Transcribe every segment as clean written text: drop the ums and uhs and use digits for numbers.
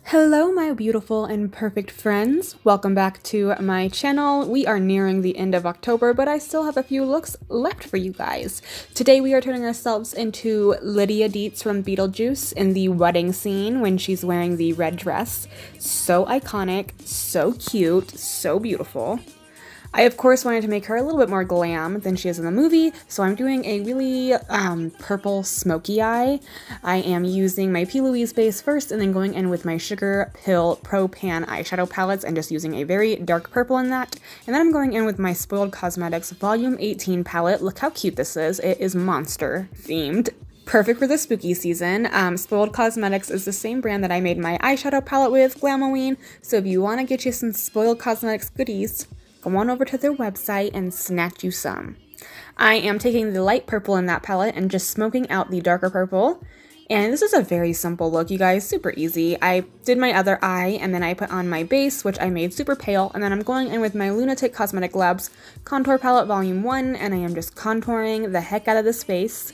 Hello my beautiful and perfect friends, welcome back to my channel. We are nearing the end of October, but I still have a few looks left for you guys. Today we are turning ourselves into Lydia Deetz from Beetlejuice in the wedding scene when she's wearing the red dress. So iconic, so cute, so beautiful. I of course wanted to make her a little bit more glam than she is in the movie, so I'm doing a really purple smoky eye. I am using my P. Louise base first and then going in with my Sugarpill Pro Pan eyeshadow palettes and just using a very dark purple in that. And then I'm going in with my Spoiled Cosmetics Volume 18 palette. Look how cute this is. It is monster themed. Perfect for the spooky season. Spoiled Cosmetics is the same brand that I made my eyeshadow palette with, Glamoween, so if you want to get you some Spoiled Cosmetics goodies, go on over to their website and snatch you some. I am taking the light purple in that palette and just smoking out the darker purple. And this is a very simple look, you guys, super easy. I did my other eye and then I put on my base, which I made super pale, and then I'm going in with my Lunatick Cosmetic Labs Contour Palette Volume 1, and I am just contouring the heck out of this face.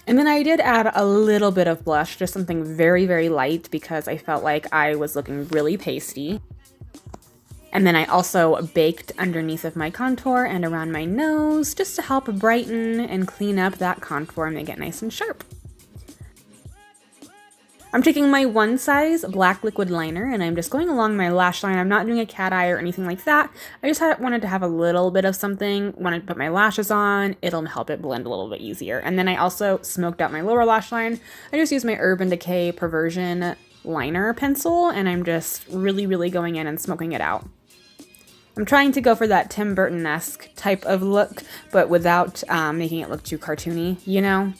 And then I did add a little bit of blush, just something very, very light because I felt like I was looking really pasty. And then I also baked underneath of my contour and around my nose just to help brighten and clean up that contour and make it nice and sharp. I'm taking my one size black liquid liner and I'm just going along my lash line. I'm not doing a cat eye or anything like that. I just wanted to have a little bit of something. Wanted to put my lashes on. It'll help it blend a little bit easier. And then I also smoked out my lower lash line. I just used my Urban Decay Perversion liner pencil and I'm just really going in and smoking it out. I'm trying to go for that Tim Burton-esque type of look, but without making it look too cartoony, you know?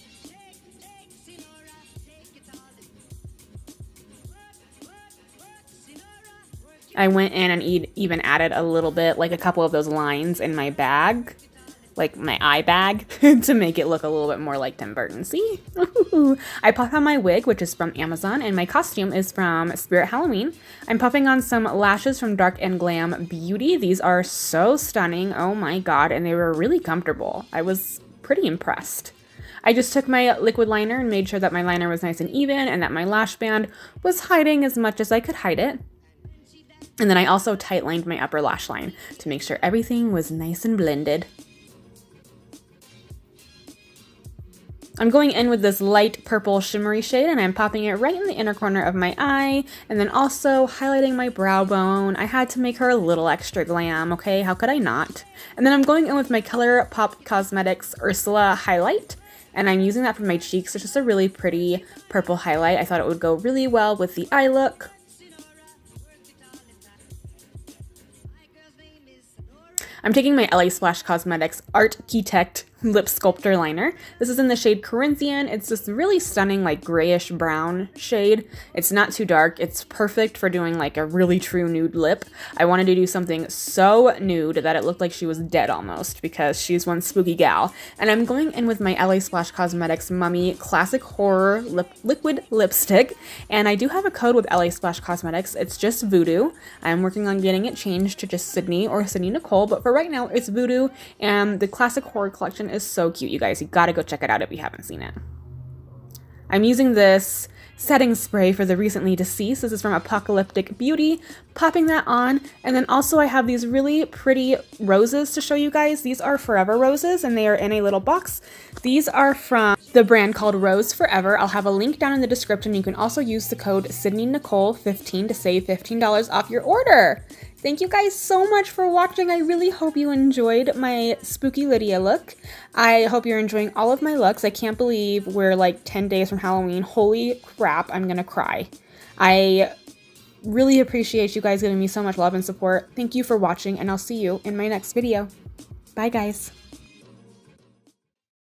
I went in and even added a little bit, like a couple of those lines in my bag, like my eye bag, to make it look a little bit more like Tim Burton. See? I popped on my wig, which is from Amazon, and my costume is from Spirit Halloween. I'm popping on some lashes from Dark and Glam Beauty. These are so stunning, oh my god, and they were really comfortable. I was pretty impressed. I just took my liquid liner and made sure that my liner was nice and even and that my lash band was hiding as much as I could hide it. And then I also tight lined my upper lash line to make sure everything was nice and blended. I'm going in with this light purple shimmery shade and I'm popping it right in the inner corner of my eye and then also highlighting my brow bone. I had to make her a little extra glam, okay? How could I not? And then I'm going in with my Colourpop Cosmetics Ursula highlight and I'm using that for my cheeks. It's just a really pretty purple highlight. I thought it would go really well with the eye look. I'm taking my LA Splash Cosmetics Architect Lip Sculptor Liner. This is in the shade Corinthian. It's this really stunning like grayish brown shade. It's not too dark. It's perfect for doing like a really true nude lip. I wanted to do something so nude that it looked like she was dead almost because she's one spooky gal. And I'm going in with my LA Splash Cosmetics Mummy Classic Horror Liquid Lipstick. And I do have a code with LA Splash Cosmetics. It's just Voodoo. I'm working on getting it changed to just Sydney or Sydney Nicole, but for right now it's Voodoo. And the Classic Horror collection is so cute, you guys. You gotta go check it out if you haven't seen it. I'm using this setting spray for the recently deceased. This is from Apocalyptic Beauty. Popping that on, and then also I have these really pretty roses to show you guys. These are Forever roses and they are in a little box. These are from the brand called Rose Forever. I'll have a link down in the description. You can also use the code sydneynicole15 to save $15 off your order. Thank you guys so much for watching. I really hope you enjoyed my spooky Lydia look. I hope you're enjoying all of my looks. I can't believe we're like 10 days from Halloween. Holy crap, I'm gonna cry. I really appreciate you guys giving me so much love and support. Thank you for watching, and I'll see you in my next video. Bye, guys.